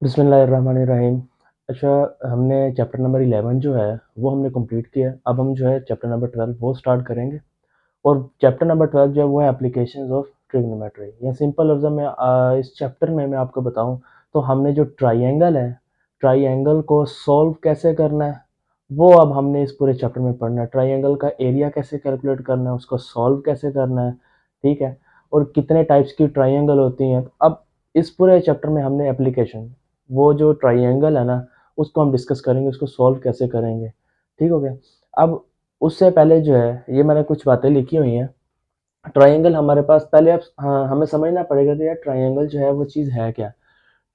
बिस्मिल्लाहिर्रहमानिर्रहीम। अच्छा, हमने चैप्टर नंबर 11 जो है वो हमने कंप्लीट किया है। अब हम जो है चैप्टर नंबर 12 वो स्टार्ट करेंगे। और चैप्टर नंबर 12 जो है वो है एप्लीकेशंस ऑफ ट्रिग्नोमेट्री। या सिंपल लफ्ज़ों में इस चैप्टर में मैं आपको बताऊं तो हमने जो ट्राइंगल है, ट्राइंगल को सॉल्व कैसे करना है वो अब हमने इस पूरे चैप्टर में पढ़ना है। ट्राइंगल का एरिया कैसे कैलकुलेट करना है, उसको सॉल्व कैसे करना है, ठीक है। और कितने टाइप्स की ट्राइंगल होती हैं। अब इस पूरे चैप्टर में हमने एप्लीकेशन, वो जो ट्राइंगल है ना, उसको हम डिस्कस करेंगे, उसको सॉल्व कैसे करेंगे, ठीक हो गया। अब उससे पहले जो है ये मैंने कुछ बातें लिखी हुई हैं। ट्राइंगल हमारे पास पहले अब हाँ, हमें समझना पड़ेगा कि यार ट्राइंगल जो है वो चीज़ है क्या।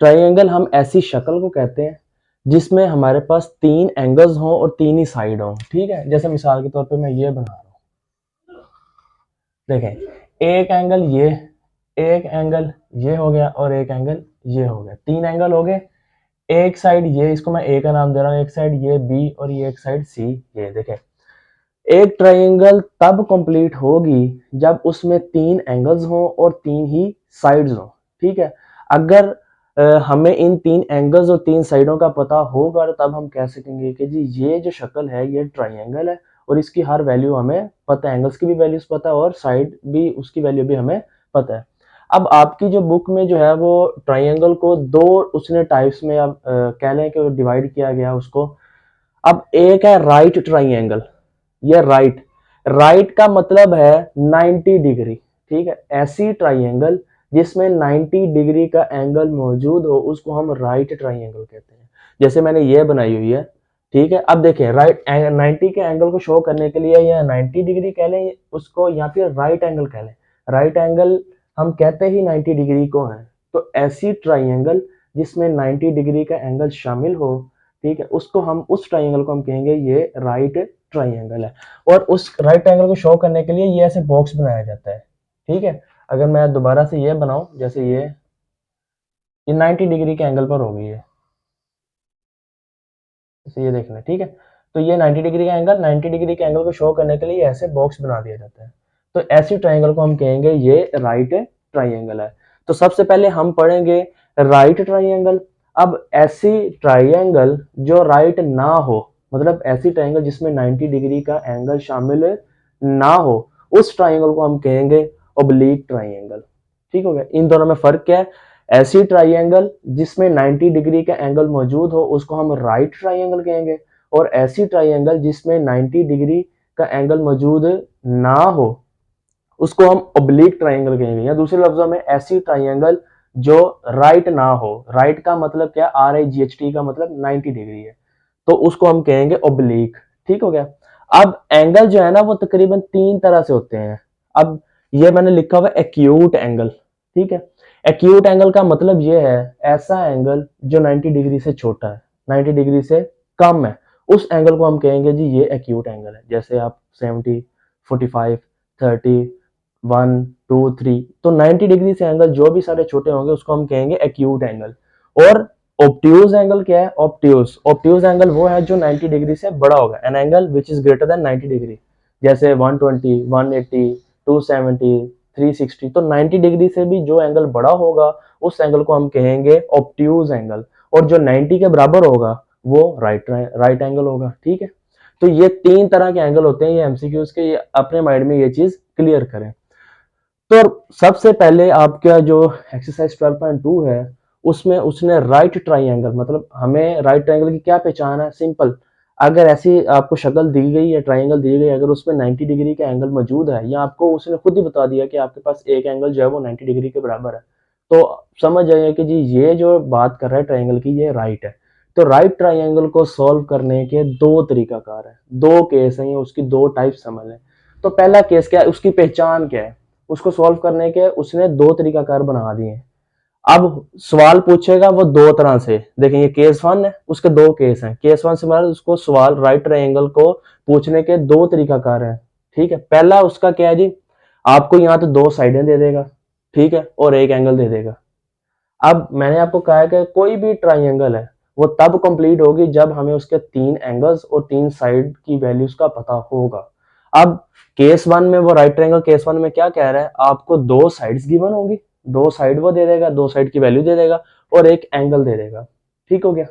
ट्राइंगल हम ऐसी शक्ल को कहते हैं जिसमें हमारे पास तीन एंगल्स हों और तीन ही साइड हों, ठीक है। जैसे मिसाल के तौर पे मैं ये बना रहा हूँ, देखें, एक एंगल ये, एक एंगल ये हो गया और एक एंगल ये हो गया, तीन एंगल हो गए। एक साइड ये, इसको मैं ए का नाम दे रहा हूँ, एक साइड ये बी और ये एक साइड सी। ये देखें, एक ट्रायंगल तब कंप्लीट होगी जब उसमें तीन एंगल्स हों और तीन ही साइड्स हों, ठीक है। अगर हमें इन तीन एंगल्स और तीन साइडों का पता होगा तो तब हम कह सकेंगे कि जी ये जो शक्ल है ये ट्रायंगल है और इसकी हर वैल्यू हमें पता है, एंगल्स की भी वैल्यूज पता है और साइड भी उसकी वैल्यू भी हमें पता है। अब आपकी जो बुक में जो है वो ट्रायंगल को दो उसने टाइप्स में अब कह लें कि डिवाइड किया गया उसको। अब एक है राइट ट्रायंगल, ये राइट, राइट का मतलब है 90 डिग्री, ठीक है। ऐसी ट्राइंगल जिसमें 90 डिग्री का एंगल मौजूद हो उसको हम राइट ट्राइंगल कहते हैं। जैसे मैंने ये बनाई हुई है, ठीक है। अब देखें, राइट 90 के एंगल को शो करने के लिए या 90 डिग्री कह लें उसको या फिर राइट एंगल कह लें। राइट एंगल हम कहते ही 90 डिग्री को है। तो ऐसी ट्राइंगल जिसमें 90 डिग्री का एंगल शामिल हो, ठीक है, उसको हम, उस ट्राइंगल को हम कहेंगे ये राइट ट्राइंगल है। और उस राइट एंगल को शो करने के लिए ये ऐसे बॉक्स बनाया जाता है, ठीक है। अगर मैं दोबारा से ये बनाऊं, जैसे ये 90 डिग्री के एंगल पर होगी ये, जैसे ये देखना, ठीक है। तो ये 90 डिग्री का एंगल, 90 डिग्री के एंगल को शो करने के लिए ऐसे बॉक्स बना दिया जाता है। तो ऐसी ट्राइंगल को हम कहेंगे ये राइट ट्राइंगल है। तो सबसे पहले हम पढ़ेंगे राइट ट्राइंगल। अब ऐसी ट्राइंगल जो राइट ना हो, मतलब ऐसी ट्राइंगल जिसमें 90 डिग्री का एंगल शामिल ना हो, उस ट्राइंगल को हम कहेंगे ओब्लिक ट्राइंगल, ठीक हो गया। इन दोनों में फर्क क्या है? ऐसी ट्राइंगल जिसमें 90 डिग्री का एंगल मौजूद हो उसको हम राइट ट्राइंगल कहेंगे, और ऐसी ट्राइंगल जिसमें 90 डिग्री का एंगल मौजूद ना हो उसको हम ओब्लिक ट्राइंगल कहेंगे। या दूसरे लफ्जों में ऐसी ट्राइंगल जो राइट ना हो, राइट का मतलब क्या, RIGHT का मतलब 90 डिग्री है, तो उसको हम कहेंगे ओब्लिक, ठीक हो गया। अब एंगल जो है ना वो तकरीबन तीन तरह से होते हैं। अब ये मैंने लिखा हुआ एक्यूट एंगल, ठीक है। एक्यूट एंगल का मतलब ये है ऐसा एंगल जो 90 डिग्री से छोटा है, 90 डिग्री से कम है, उस एंगल को हम कहेंगे जी ये एक्यूट एंगल है। जैसे आप 70, 45, 30, 1, 2, 3, तो 90 डिग्री से एंगल जो भी सारे छोटे होंगे उसको हम कहेंगे एक्यूट एंगल। और ऑब्ट्यूज एंगल क्या है? ऑब्ट्यूज, ऑब्ट्यूज एंगल वो है जो 90 डिग्री से बड़ा होगा, an angle which is greater than 90 degree. जैसे 120, 180, 270, 360, तो 90 डिग्री से भी जो एंगल बड़ा होगा उस एंगल को हम कहेंगे ऑब्ट्यूज एंगल, और जो 90 के बराबर होगा वो राइट एंगल होगा, ठीक है। तो ये तीन तरह के एंगल होते हैं, ये एमसीक्यूज के, ये अपने माइंड में ये चीज क्लियर करें। तो सबसे पहले आपका जो एक्सरसाइज 12.2 है उसमें उसने राइट ट्राइंगल, मतलब हमें राइट ट्राइंगल की क्या पहचान है? सिंपल, अगर ऐसी आपको शक्ल दी गई है, ट्राइंगल दी गई, अगर उसमें 90 डिग्री का एंगल मौजूद है, या आपको उसने खुद ही बता दिया कि आपके पास एक एंगल जो है वो 90 डिग्री के बराबर है, तो समझ जाइए कि जी ये जो बात कर रहा है ट्राइंगल की ये राइट है। तो राइट ट्राइंगल को सॉल्व करने के दो तरीकाकार है, दो केस हैं, उसकी दो टाइप समझ लें। तो पहला केस क्या है, उसकी पहचान क्या है, उसको सॉल्व करने के उसने दो तरीकाकार बना दिए। अब सवाल पूछेगा वो दो तरह से, देखें ये केस वन है, उसके दो केस हैं। केस वन से मतलब उसको सवाल राइट ट्रायंगल को पूछने के दो तरीकाकार हैं, ठीक है। पहला उसका क्या है जी, आपको यहाँ तो दो साइडें दे देगा, ठीक है, और एक एंगल दे देगा। अब मैंने आपको कहा है कि कोई भी ट्राइंगल है वो तब कंप्लीट होगी जब हमें उसके तीन एंगल्स और तीन साइड की वैल्यूज का पता होगा। अब केस वन में वो राइट ट्रायंगल केस वन में क्या कह रहा है, आपको दो साइड्स गिवन होंगी, दो साइड वो दे देगा, दो साइड की वैल्यू दे देगा और एक एंगल दे देगा। ठीक हो गया।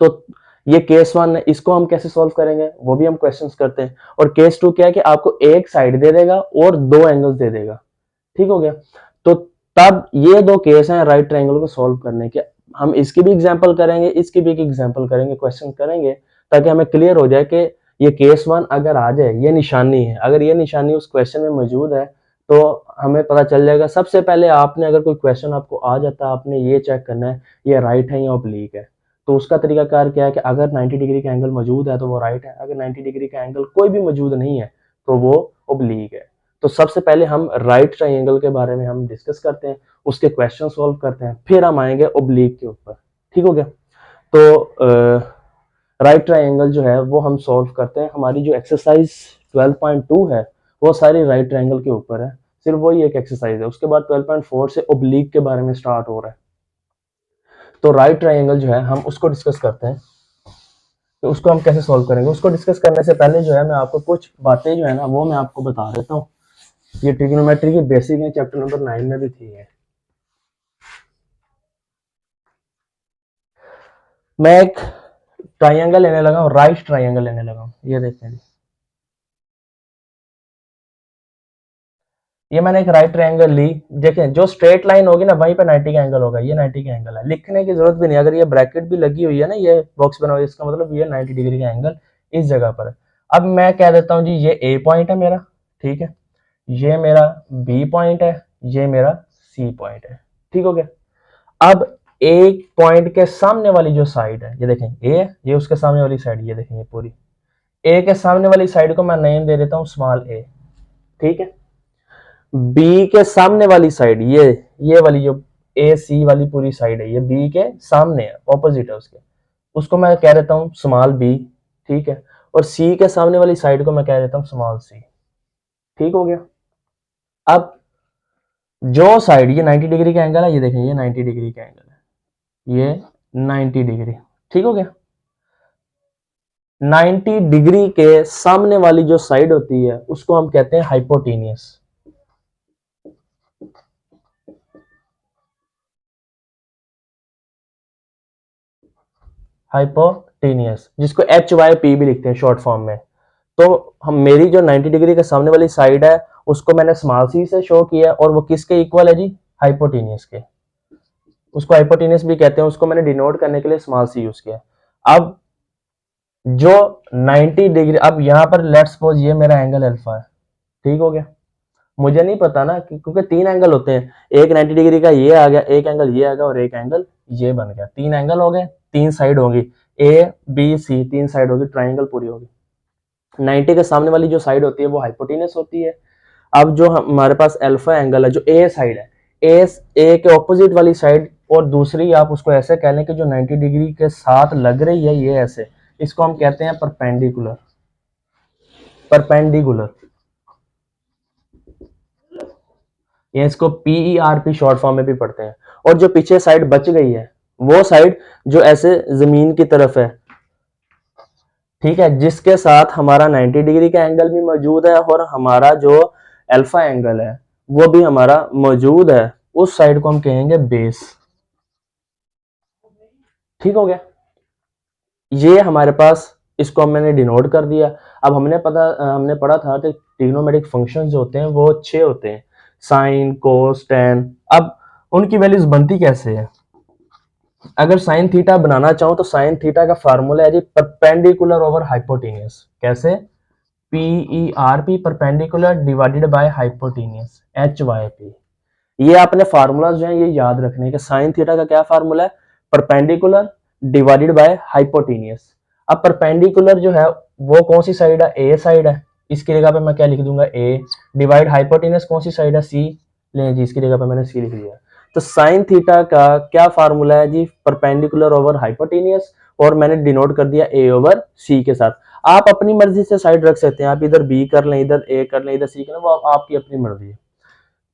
तो ये केस वन है, इसको हम कैसे सॉल्व करेंगे वो भी हम क्वेश्चंस करते हैं। और केस टू क्या है कि आपको एक साइड दे देगा और दो एंगल्स दे देगा। ठीक हो गया। तो तब ये दो केस हैं राइट ट्रायंगल को सॉल्व करने के। हम इसकी भी एग्जांपल करेंगे, इसकी भी एक एग्जांपल करेंगे, क्वेश्चन करेंगे, ताकि हमें क्लियर हो जाए कि ये केस वन अगर आ जाए, ये निशानी है, अगर ये निशानी उस क्वेश्चन में मौजूद है तो हमें पता चल जाएगा। सबसे पहले आपने अगर कोई क्वेश्चन आपको आ जाता है, आपने ये चेक करना है ये राइट है या ऑब्लिक है। तो उसका तरीकाकार क्या है कि अगर 90 डिग्री का एंगल मौजूद है तो वो राइट है, अगर 90 डिग्री का एंगल कोई भी मौजूद नहीं है तो वो ऑब्लिक है। तो सबसे पहले हम राइट ट्रायंगल के बारे में हम डिस्कस करते हैं, उसके क्वेश्चन सॉल्व करते हैं, फिर हम आएंगे ऑब्लिक के ऊपर। ठीक हो गया। तो राइट ट्रायंगल जो है वो हम सॉल्व करते हैं। हमारी जो एक्सरसाइज 12.2 है वो सारी राइट ट्रायंगल के ऊपर है, सिर्फ वही एक एक्सरसाइज है। उसके बाद 12.4 से ऑब्लिक के बारे में स्टार्ट हो रहा है। तो राइट ट्रायंगल जो है हम उसको डिस्कस करते हैं। तो उसको हम कैसे सॉल्व करेंगे, उसको डिस्कस करने से पहले जो है मैं आपको कुछ बातें जो है ना वो मैं आपको बता देता हूँ। ये ट्रिग्नोमेट्री की बेसिक है, चैप्टर नंबर 9 में भी थी है। मैं एक ट्रायंगल लेने लगा हूँ, राइट ट्रायंगल लेने लगा हूँ। ये देखते हैं, ये मैंने एक राइट ट्रायंगल ली। देखें जो स्ट्रेट लाइन होगी ना वहीं पे 90 का एंगल होगा। ये 90 का एंगल है, लिखने की जरूरत भी नहीं। अगर ये ब्रैकेट भी लगी हुई है ना, ये बॉक्स बना हुआ है, इसका मतलब ये 90 डिग्री का एंगल इस जगह पर है। अब मैं कह देता हूँ जी ये ए पॉइंट है मेरा, ठीक है, ये मेरा बी पॉइंट है, ये मेरा सी पॉइंट है। ठीक हो गया। अब एक पॉइंट के सामने वाली जो साइड है, ये देखें ए है, ये उसके सामने वाली साइड, ये देखें ये पूरी ए के सामने वाली साइड को मैं नेम दे देता हूँ स्मॉल ए। ठीक है। बी के सामने वाली साइड, ये वाली जो ए सी वाली पूरी साइड है, ये बी के सामने है, ऑपोजिट है उसके, उसको मैं कह देता हूँ स्मॉल बी। ठीक है। और सी के सामने वाली साइड को मैं कह देता हूँ स्मॉल सी। ठीक हो गया। अब जो साइड ये 90 डिग्री का एंगल है, ये देखें ये 90 डिग्री का एंगल है, ये 90 डिग्री। ठीक हो गया। 90 डिग्री के सामने वाली जो साइड होती है उसको हम कहते हैं हाइपोटेनियस। हाइपोटेनियस, जिसको HYP भी लिखते हैं शॉर्ट फॉर्म में। तो हम मेरी जो 90 डिग्री के सामने वाली साइड है उसको मैंने स्मॉल सी से शो किया, और वो किसके इक्वल है जी, हाइपोटेनियस के। उसको हाइपोटेनियस भी कहते हैं, उसको मैंने डिनोट करने के लिए स्मॉल सी यूज किया। अब जो 90 डिग्री, अब यहाँ पर लेट्स सपोज ये मेरा एंगल अल्फा है। ठीक हो गया। मुझे नहीं पता ना क्योंकि तीन एंगल होते हैं, एक 90 डिग्री का ये आ गया, एक एंगल ये आ गया और एक एंगल ये बन गया। तीन एंगल हो गए, तीन साइड होगी, ए बी सी, तीन साइड होगी, ट्राइंगल पूरी होगी। 90 के सामने वाली जो साइड होती है वो हाइपोटेनस होती है। अब जो हमारे पास अल्फा एंगल है, जो ए साइड है, ए के ऑपोजिट वाली साइड, और दूसरी आप उसको ऐसे कह लें कि जो 90 डिग्री के साथ लग रही है, ये ऐसे, इसको हम कहते हैं परपेंडिकुलर। परपेंडिकुलर, या इसको PERP शॉर्ट फॉर्म में भी पढ़ते हैं। और जो पीछे साइड बच गई है वो साइड जो ऐसे जमीन की तरफ है, ठीक है, जिसके साथ हमारा 90 डिग्री का एंगल भी मौजूद है और हमारा जो अल्फा एंगल है वो भी हमारा मौजूद है, उस साइड को हम कहेंगे बेस। ठीक हो गया। ये हमारे पास, इसको मैंने डिनोट कर दिया। अब हमने पढ़ा था कि ट्रिग्नोमेट्रिक फंक्शंस जो होते हैं वो 6 होते हैं, साइन, कोस, टेन। अब उनकी वैल्यूज बनती कैसे है, अगर साइन थीटा बनाना चाहूं तो साइन थीटा का फार्मूला है जी परपेंडिकुलर ओवर हाइपोटेनियस। कैसे, PERP, perpendicular divided by hypotenuse, HYP। ये आपने फार्मूला जो है ये याद रखने के। साइन थीटा का क्या फार्मूला है, परपेंडिकुलर डिवाइडेड बाय हाइपोटेनियस। अब परपेंडिकुलर जो है वो कौन सी साइड है, ए साइड है, इसकी जगह पे मैं क्या लिख दूंगा ए, डिवाइड हाइपोटेनियस कौन सी साइड है, सी, लें जी इसकी जगह पे मैंने सी लिख दिया। तो साइन थीटा का क्या फार्मूला है जी, परपेंडिकुलर ओवर हाइपोटेनियस, और मैंने डिनोट कर दिया ए ओवर सी के साथ। आप अपनी मर्जी से साइड रख सकते हैं, आप इधर बी कर लें, इधर ए कर लें, इधर सी कर लें, वो आपकी अपनी मर्जी है।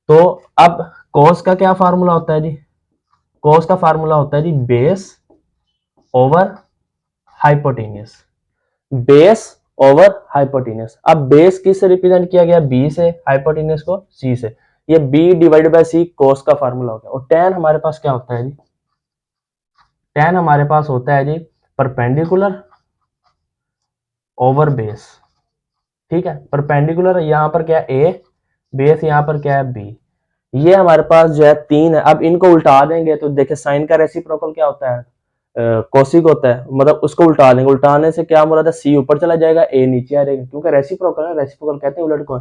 तो अब कॉस का क्या फार्मूला होता है जी, कॉस का फार्मूला होता है जी base over hypotenuse, base over hypotenuse. अब बेस किस से रिप्रेजेंट किया गया, बी से, हाइपोटेनियस को सी से। ये b divided by c cos का फार्मूला हो गया। और tan हमारे पास क्या होता है जी, tan हमारे पास होता है जी परपेंडिकुलर ओवर बेस। ठीक है, परपेंडिकुलर यहाँ पर क्या है a, बेस यहाँ पर क्या है b। ये हमारे पास जो है 3 है। अब इनको उल्टा देंगे तो देखिए साइन का रेसिप्रोकल क्या होता है, कोसिक होता है, मतलब उसको उल्टा देंगे। उल्टाने से क्या मुराद है, सी ऊपर चला जाएगा ए नीचे आ जाएगा, क्योंकि रेसिप्रोकल है, रेसिप्रोकल कहते हैं उलट को।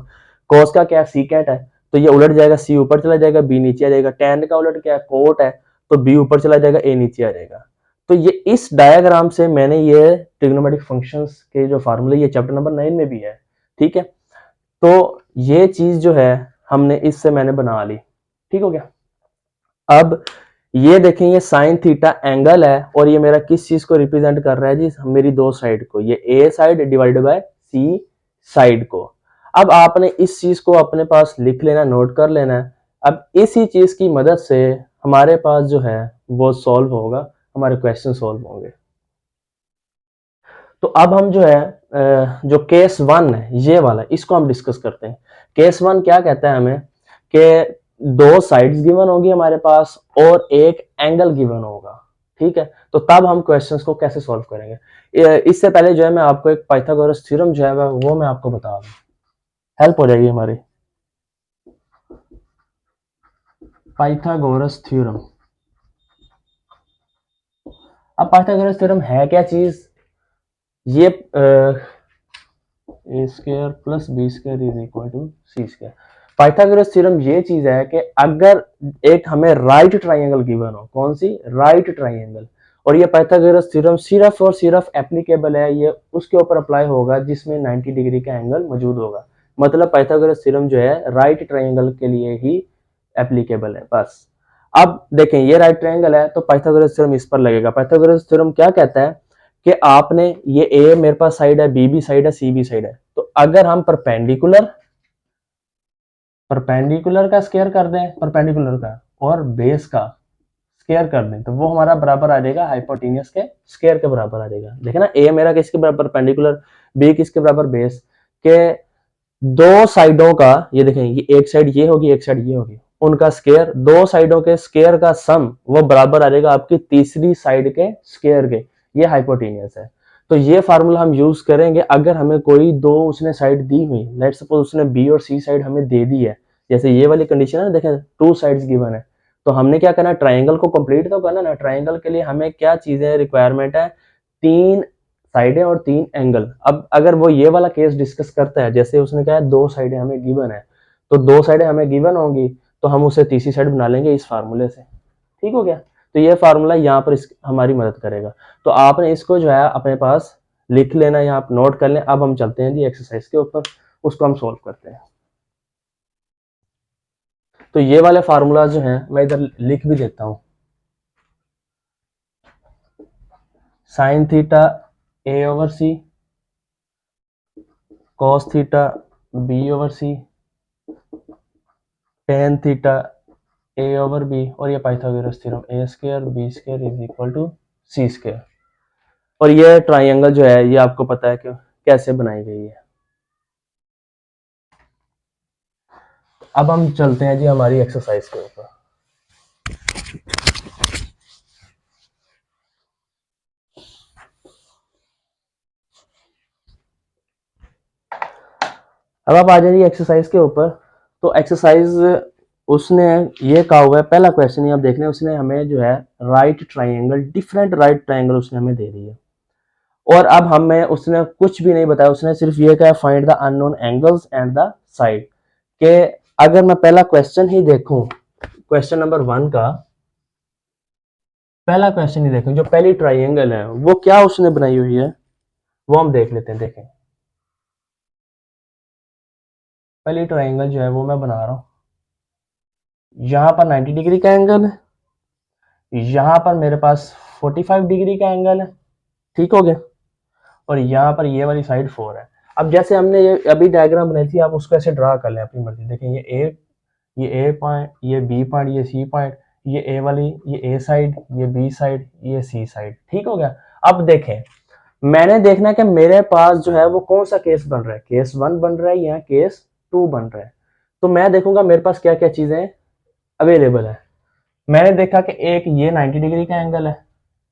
कोस का क्या सीकेंट है तो ये उलट जाएगा, सी ऊपर चला जाएगा बी नीचे आ जाएगा। टैन का उलट क्या है, कोट है, तो बी ऊपर चला जाएगा ए नीचे आ जाएगा। तो ये इस डायग्राम से मैंने ये ट्रिग्नोमेट्रिक फंक्शंस के जो फार्मूले, ये चैप्टर नंबर 9 में भी है। ठीक है, तो ये चीज जो है हमने इससे मैंने बना ली। ठीक हो गया। अब ये देखें, ये साइन थीटा एंगल है और ये मेरा किस चीज को रिप्रेजेंट कर रहा है जी, मेरी दो साइड को, ये A side divided by C side को। अब आपने इस चीज को अपने पास लिख लेना, नोट कर लेना है। अब इसी चीज की मदद से हमारे पास जो है वो सॉल्व होगा, हमारे क्वेश्चन सॉल्व होंगे। तो अब हम जो है जो केस 1 है ये वाला, इसको हम डिस्कस करते हैं। केस 1 क्या कहता है हमें कि दो साइड्स गिवन होगी हमारे पास और एक एंगल गिवन होगा। ठीक है, तो तब हम क्वेश्चंस को कैसे सॉल्व करेंगे, इससे पहले जो है मैं आपको एक पाइथागोरस थ्योरम जो है वो मैं आपको बता दूं, हेल्प हो जाएगी हमारी। पाइथागोरस थ्योरम, अब पाइथागोरस थ्योरम है क्या चीज, ये A square plus B square is equal to C square. Pythagoras theorem ये चीज है कि अगर एक हमें राइट ट्राइंगल गिवन हो, कौन सी, राइट ट्राइंगल, और ये पाइथागोरस थ्योरम सिर्फ और सिर्फ एप्लीकेबल है, ये उसके ऊपर अप्लाई होगा जिसमें 90 डिग्री का एंगल मौजूद होगा। मतलब पाइथागोरस थ्योरम जो है राइट ट्राइंगल के लिए ही एप्लीकेबल है बस। अब देखें ये राइट ट्राइंगल है तो पाइथागोरस थ्योरम इस पर लगेगा। पाइथागोरस थ्योरम क्या कहता है कि आपने ये ए मेरे पास साइड है, बी भी साइड है, सी भी साइड है, तो अगर हम परपेंडिकुलर का स्क्वायर कर दें, परपेंडिकुलर का और बेस का स्क्वायर कर दें, तो वो हमारा बराबर आ जाएगा हाइपोटेन्यूस के स्क्वायर के बराबर आ जाएगा। देखे ना, ए मेरा किसके बराबर, परपेंडिकुलर, बी किसके बराबर, बेस के। दो साइडों का, ये देखें, ये एक साइड ये होगी, एक साइड ये होगी, उनका स्क्वायर, दो साइडों के स्क्वायर का सम वो बराबर आ जाएगा आपकी तीसरी साइड के स्क्वायर के। ये हाइपोटेन्यूस है। तो ये फार्मूला हम यूज करेंगे अगर हमें कोई दो उसने साइड दी हुई, लेट्स सपोज उसने बी और सी साइड हमें दे दी है, जैसे ये वाली कंडीशन है ना, देखें टू साइड्स गिवन है, तो हमने क्या करना है, ट्राइंगल को कंप्लीट तो करना ना। ट्राइंगल के लिए हमें क्या चीजें रिक्वायरमेंट है, 3 साइडें और 3 एंगल। अब अगर वो ये वाला केस डिस्कस करता है, जैसे उसने कहा है दो साइडें हमें गिवन है, तो दो साइडें हमें गिवन होंगी तो हम उसे तीसरी साइड बना लेंगे इस फार्मूले से। ठीक हो गया, तो ये फार्मूला यहाँ पर हमारी मदद करेगा। तो आपने इसको जो है अपने पास लिख लेना या आप नोट कर लें। अब हम चलते हैं जी एक्सरसाइज के ऊपर, उसको हम सोल्व करते हैं। तो ये वाले फार्मूला जो हैं मैं इधर लिख भी देता हूं, sine theta A over C, cos theta B over C, tan theta A over B, और ये Pythagoras theorem A square B square is equal to C square. और ये ट्राइंगल जो है ये आपको पता है कि कैसे बनाई गई है। अब हम चलते हैं जी हमारी एक्सरसाइज के ऊपर। अब आप आ जाइए एक्सरसाइज के ऊपर। तो एक्सरसाइज उसने ये कहा हुआ है, पहला क्वेश्चन आप देख रहे हैं, उसने हमें जो है right triangle, different right triangle उसने हमें दे दी है, और अब हमें उसने कुछ भी नहीं बताया, उसने सिर्फ ये कहा find the unknown angles and the side के। अगर मैं पहला क्वेश्चन ही देखूं, क्वेश्चन नंबर 1 का पहला क्वेश्चन ही देखें, जो पहली ट्राइंगल है वो क्या उसने बनाई हुई है वो हम देख लेते हैं। देखें पहली ट्राइंगल जो है वो मैं बना रहा हूं, यहां पर 90 डिग्री का एंगल है, यहां पर मेरे पास 45 डिग्री का एंगल है। ठीक हो गया, और यहाँ पर ये वाली साइड 4 है। अब जैसे हमने ये अभी डायग्राम बनाई थी, आप उसको ऐसे ड्रा कर लें अपनी मर्जी। देखें ये ए पॉइंट, ये बी पॉइंट, ये सी पॉइंट, ये ए वाली, ये ए साइड, ये बी साइड, ये सी साइड। ठीक हो गया। अब देखें, मैंने देखना है कि मेरे पास जो है वो कौन सा केस बन रहा है, केस 1 बन रहा है या केस 2 बन रहा है। तो मैं देखूंगा मेरे पास क्या क्या चीजें अवेलेबल है। मैंने देखा कि एक ये 90 डिग्री का एंगल है,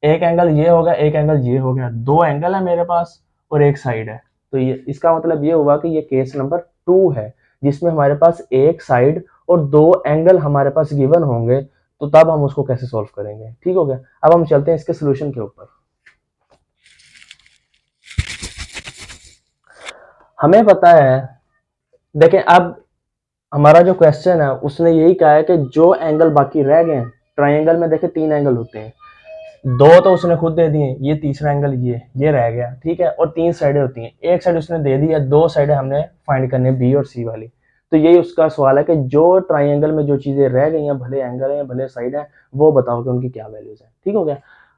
एक एंगल ये हो गया, एक एंगल ये हो गया, दो एंगल है मेरे पास और एक साइड है। तो ये इसका मतलब ये हुआ कि ये केस नंबर 2 है, जिसमें हमारे पास एक साइड और दो एंगल हमारे पास गिवन होंगे। तो तब हम उसको कैसे सॉल्व करेंगे, ठीक हो गया। अब हम चलते हैं इसके सोल्यूशन के ऊपर। हमें पता है, देखें अब हमारा जो क्वेश्चन है उसने यही कहा है कि जो एंगल बाकी रह गए हैं, ट्राइंगल में देखें 3 एंगल होते हैं, दो तो उसने खुद दे दिए, ये तीसरा एंगल ये रह गया, ठीक है। और 3 साइडें होती हैं, एक साइड उसने दे दी है, 2 साइडें हमने फाइंड करनी है, बी और सी वाली। तो यही उसका सवाल है कि जो ट्राइंगल में जो चीजें रह गई हैं, भले एंगल है भले साइड है, वो बताओ कि उनकी क्या वैल्यूज है, ठीक हो गया।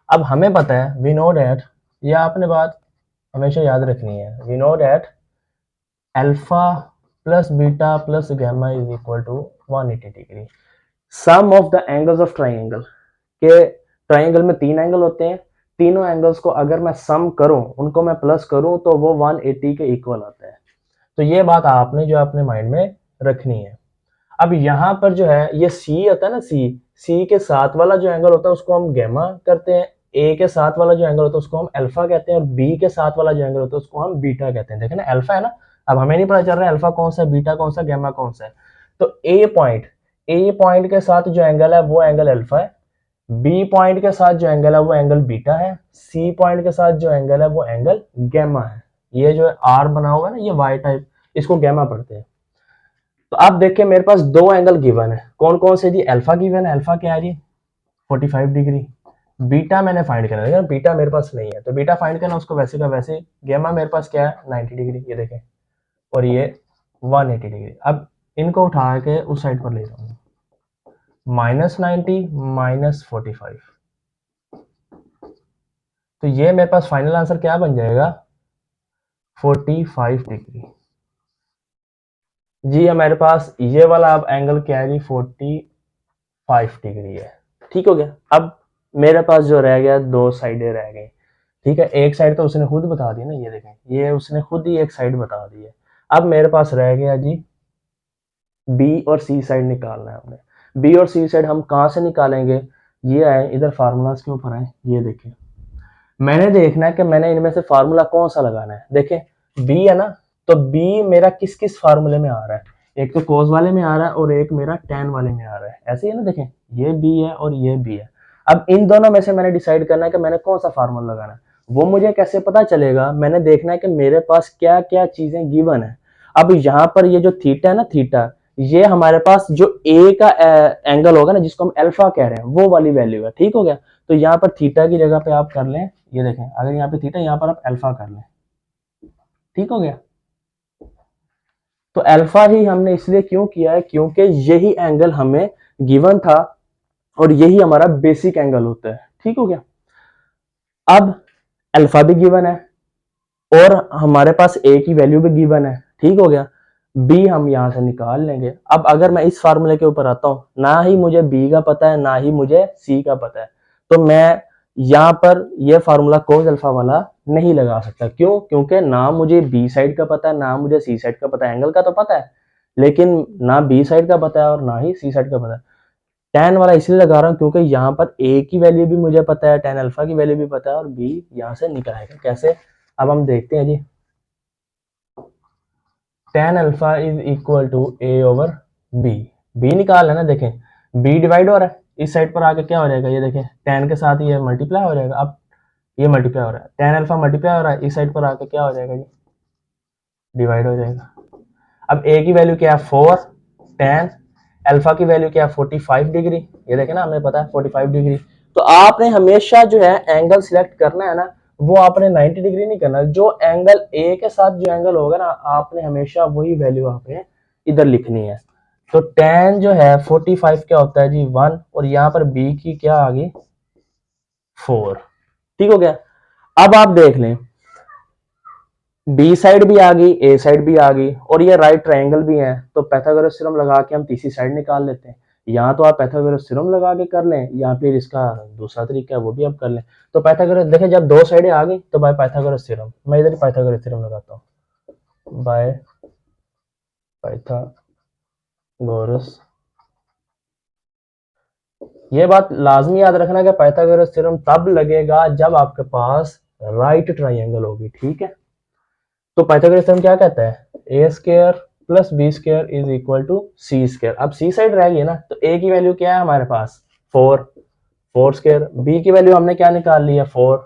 अब हमें पता है, वी नो डेट, ये आपने बात हमेशा याद रखनी है, we know that alpha plus beta plus gamma is equal to 180 degree. Sum of the angles of triangle, के ट्राइंगल में 3 एंगल होते हैं, तीनों एंगल्स को अगर मैं सम करूं, उनको मैं प्लस करूं, तो वो 180 के इक्वल आता है। तो ये बात आपने जो अपने माइंड में रखनी है। अब यहाँ पर जो है ये सी होता है ना, सी के साथ वाला जो एंगल होता है उसको हम गैमा करते हैं, ए के साथ वाला जो एंगल होता है उसको हम अल्फा कहते हैं, और बी के साथ वाला जो एंगल होता है उसको हम बीटा कहते हैं। देखें ना, अल्फा है ना, अब हमें नहीं पता चल रहा है अल्फा कौन सा है, बीटा कौन सा, गैमा कौन सा है। तो ए पॉइंट के साथ जो एंगल है वो एंगल अल्फा है, बी पॉइंट के साथ जो एंगल है वो एंगल बीटा है, सी पॉइंट के साथ जो एंगल है वो एंगल गैमा है। ये जो आर बना हुआ है ना, ये वाई टाइप, इसको गैमा पढ़ते हैं। तो आप देखिए मेरे पास दो एंगल गिवन है, कौन कौन से जी, अल्फा गिवन है, अल्फा क्या है जी 45 डिग्री, बीटा मैंने फाइंड करना है, बीटा मेरे पास नहीं है तो बीटा फाइंड करना, उसको वैसे का वैसे। गैमा मेरे पास क्या है 90 डिग्री, ये देखें, और ये 180 डिग्री। अब इनको उठा के उस साइड पर ले जाऊंगा, -90 -45, तो ये मेरे पास फाइनल आंसर क्या बन जाएगा 45 डिग्री। जी हमारे पास ये वाला अब एंगल क्या है जी 45 डिग्री है, ठीक हो गया। अब मेरे पास जो रह गया, दो साइडें रह गई, ठीक है। एक साइड तो उसने खुद बता दी ना, ये देखें, ये उसने खुद ही एक साइड बता दी है। अब मेरे पास रह गया जी बी और सी साइड निकालना है हमने। बी और सी साइड हम कहाँ से निकालेंगे, ये आए इधर फार्मूलाज के ऊपर आए, ये देखें, मैंने देखना है कि मैंने इनमें से फार्मूला कौन सा लगाना है। देखें बी है ना, तो बी मेरा किस किस फार्मूले में आ रहा है, एक तो कोस वाले में आ रहा है और एक मेरा tan वाले में आ रहा है, ऐसे ही है ना। देखें ये बी है और ये बी है। अब इन दोनों में से मैंने डिसाइड करना है कि मैंने कौन सा फार्मूला लगाना है। वो मुझे कैसे पता चलेगा, मैंने देखना है कि मेरे पास क्या क्या चीजें गिवन है। अब यहाँ पर ये जो थीटा है ना, थीटा, ये हमारे पास जो ए का एंगल होगा ना, जिसको हम अल्फा कह रहे हैं, वो वाली वैल्यू है, ठीक हो गया। तो यहाँ पर थीटा की जगह पे आप कर लें, ये देखें, अगर यहाँ पे थीटा, यहाँ पर आप अल्फा कर लें, ठीक हो गया। तो अल्फा ही हमने इसलिए क्यों किया है, क्योंकि यही एंगल हमें गिवन था और यही हमारा बेसिक एंगल होता है, ठीक हो गया। अब अल्फा भी गिवन है और हमारे पास ए की वैल्यू भी गिवन है, ठीक हो गया। बी हम यहां से निकाल लेंगे। अब अगर मैं इस फार्मूले के ऊपर आता हूं, ना ही मुझे बी का पता है ना ही मुझे सी का पता है, तो मैं यहाँ पर यह फार्मूला कोस अल्फा वाला नहीं लगा सकता। क्यों, क्योंकि ना मुझे बी साइड का पता है ना मुझे सी साइड का पता है। एंगल का तो पता है लेकिन ना बी साइड का पता है और ना ही सी साइड का पता है। tan वाला इसलिए लगा रहा हूं क्योंकि यहाँ पर a की वैल्यू भी मुझे पता है, tan अल्फा की वैल्यू भी पता है, और b यहाँ से निकल आएगा कैसे। अब हम देखते हैं जी, tan alpha is equal to a over b निकाल है ना। देखें b डिवाइड हो रहा है, इस साइड पर आके क्या हो जाएगा, ये देखें tan के साथ ये मल्टीप्लाई हो जाएगा। अब ये मल्टीप्लाई हो रहा है, tan अल्फा मल्टीप्लाई हो रहा है, इस साइड पर आके क्या हो जाएगा जी डिवाइड हो जाएगा। अब a की वैल्यू क्या है 4, tan अल्फा की वैल्यू क्या है 45 डिग्री, ये देखें ना हमें पता है 45 डिग्री। तो आपने हमेशा जो है एंगल सिलेक्ट करना है ना, वो आपने 90 डिग्री नहीं करना, जो एंगल ए के साथ जो एंगल होगा ना, आपने हमेशा वही वैल्यू आपने इधर लिखनी है। तो tan जो है 45 क्या होता है जी 1, और यहाँ पर b की क्या आ गई 4, ठीक हो गया। अब आप देख लें बी साइड भी आ गई, ए साइड भी आ गई, और ये राइट ट्रायंगल भी है, तो पाइथागोरस थ्योरम लगा के हम तीसरी साइड निकाल लेते हैं। यहाँ तो आप पाइथागोरस थ्योरम लगा के कर लें, या फिर इसका दूसरा तरीका है वो भी आप कर लें। तो पाइथागोरस देखें, जब दो साइडें आ गई तो बाय पाइथागोरस थ्योरम, मैं इधर पाइथागोरस थ्योरम लगाता हूँ, बाय पाइथागोरस पाइथागोरस। ये बात लाजमी याद रखना कि पाइथागोरस थ्योरम तब लगेगा जब आपके पास राइट ट्राइंगल होगी, ठीक है। तो पाइथागोरस थ्योरम क्या कहता है, A square plus B square is equal to C square. अब सी साइड रह गई ना, तो ए की वैल्यू क्या है हमारे पास 4, 4 स्क्वायर, बी की वैल्यू हमने क्या निकाल ली है 4,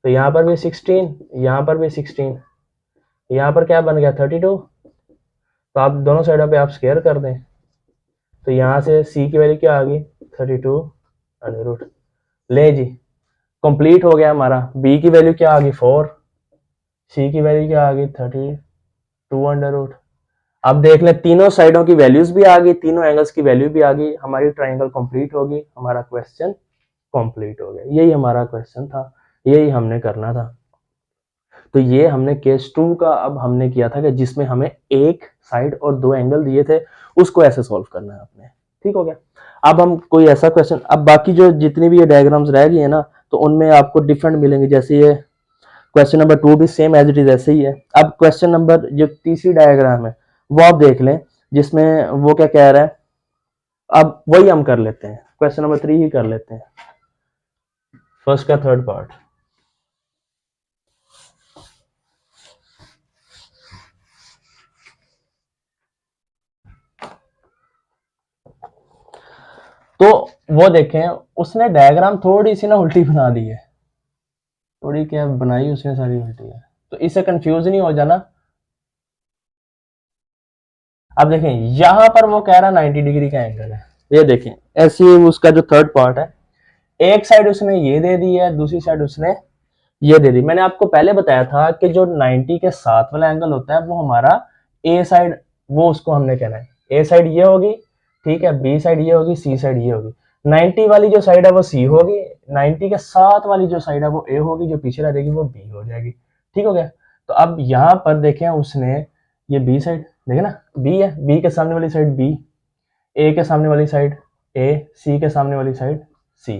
तो यहाँ पर भी 16, यहाँ पर भी 16, यहाँ पर क्या बन गया 32। तो आप दोनों साइडों पे आप स्क्वायर कर दें, तो यहाँ से c की वैल्यू क्या आ गई 32 अंडर रूट। ले जी कंप्लीट हो गया हमारा। b की वैल्यू क्या आ गई 4, c की वैल्यू क्या आ गई 32 अंडर रूट। अब देख लें तीनों साइडों की वैल्यूज भी आ गई, तीनों एंगल्स की वैल्यू भी आ गई, हमारी ट्राइंगल कंप्लीट होगी, हमारा क्वेश्चन कंप्लीट हो गया। यही हमारा क्वेश्चन था, यही हमने करना था। तो ये हमने केस 2 का अब हमने किया था कि जिसमें हमें एक साइड और दो एंगल दिए थे, उसको ऐसे सॉल्व करना है आपने, ठीक हो गया। अब हम कोई ऐसा क्वेश्चन, अब बाकी जो जितनी भी ये डायग्राम्स रह गई है ना, तो उनमें आपको डिफरेंट मिलेंगे। जैसे ये क्वेश्चन नंबर 2 भी सेम एज इट इज ऐसे ही है। अब क्वेश्चन नंबर जो तीसरी डायग्राम है वो आप देख लें, जिसमें वो क्या कह रहा है, अब वही हम कर लेते हैं, क्वेश्चन नंबर 3 ही कर लेते हैं, फर्स्ट का थर्ड पार्ट। तो वो देखें, उसने डायग्राम थोड़ी सी ना उल्टी बना दी है, थोड़ी क्या बनाई उसने सारी उल्टी है, तो इससे कंफ्यूज नहीं हो जाना। अब देखें यहां पर वो कह रहा 90 डिग्री का एंगल है, ये देखें ऐसे उसका जो थर्ड पार्ट है, एक साइड उसने ये दे दी है, दूसरी साइड उसने ये दे दी। मैंने आपको पहले बताया था कि जो 90 के साथ वाला एंगल होता है वो हमारा ए साइड, वो उसको हमने कहना है ए साइड ये होगी, ठीक है, बी साइड ये होगी, सी साइड ये होगी। 90 वाली जो साइड है वो सी होगी, 90 के साथ वाली जो साइड है वो ए होगी, जो पीछे रह जाएगी वो बी हो जाएगी, ठीक हो गया। तो अब यहाँ पर देखें उसने ये बी साइड, देखे ना बी है, बी के सामने वाली साइड बी, ए के सामने वाली साइड ए, सी के सामने वाली साइड सी,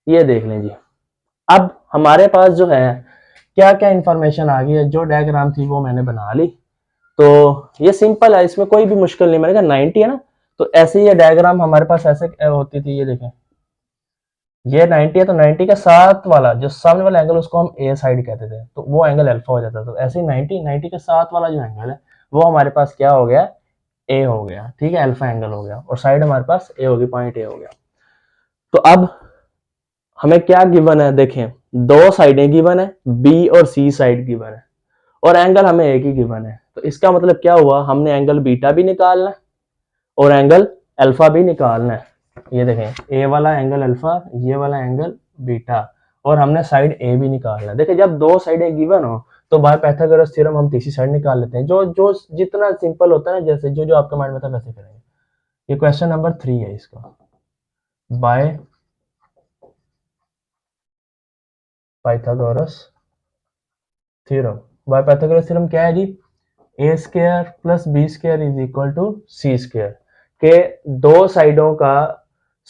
ये देख लें जी। अब हमारे पास जो है क्या क्या इंफॉर्मेशन आ गई है, जो डायग्राम थी वो मैंने बना ली। तो ये सिंपल है, इसमें कोई भी मुश्किल नहीं। मैंने कहा 90 है ना, तो ऐसे ही ये डायग्राम हमारे पास ऐसे होती थी, ये देखें ये 90 है, तो 90 का साथ वाला जो सामने वाला एंगल उसको हम ए साइड कहते थे, तो वो एंगल अल्फा हो जाता था। तो ऐसे ही 90 के साथ वाला जो एंगल है वो हमारे पास क्या हो गया, ए हो गया, ठीक है, अल्फा एंगल हो गया, और साइड हमारे पास ए होगी, पॉइंट ए हो गया। तो अब हमें क्या गिवन है, देखें दो साइडें गिवन है, बी और सी साइड गिवन है, और एंगल हमें एक ही गिवन है। तो इसका मतलब क्या हुआ, हमने एंगल बीटा भी निकालना है और एंगल अल्फा भी निकालना है। ये देखें ए वाला एंगल अल्फा, ये वाला एंगल बीटा, और हमने साइड ए भी निकालना है। देखिए जब दो साइडें गिवन हो तो बाय पाइथागोरस थ्योरम हम तीसरी साइड निकाल लेते हैं, जो जो जितना सिंपल होता है ना, जैसे जो जो आपके माइंड में था वैसे करेंगे। ये क्वेश्चन नंबर 3 है इसका, by Pythagoras theorem. By Pythagoras theorem क्या है जी, A square plus B square is equal to C square, के दो साइडों का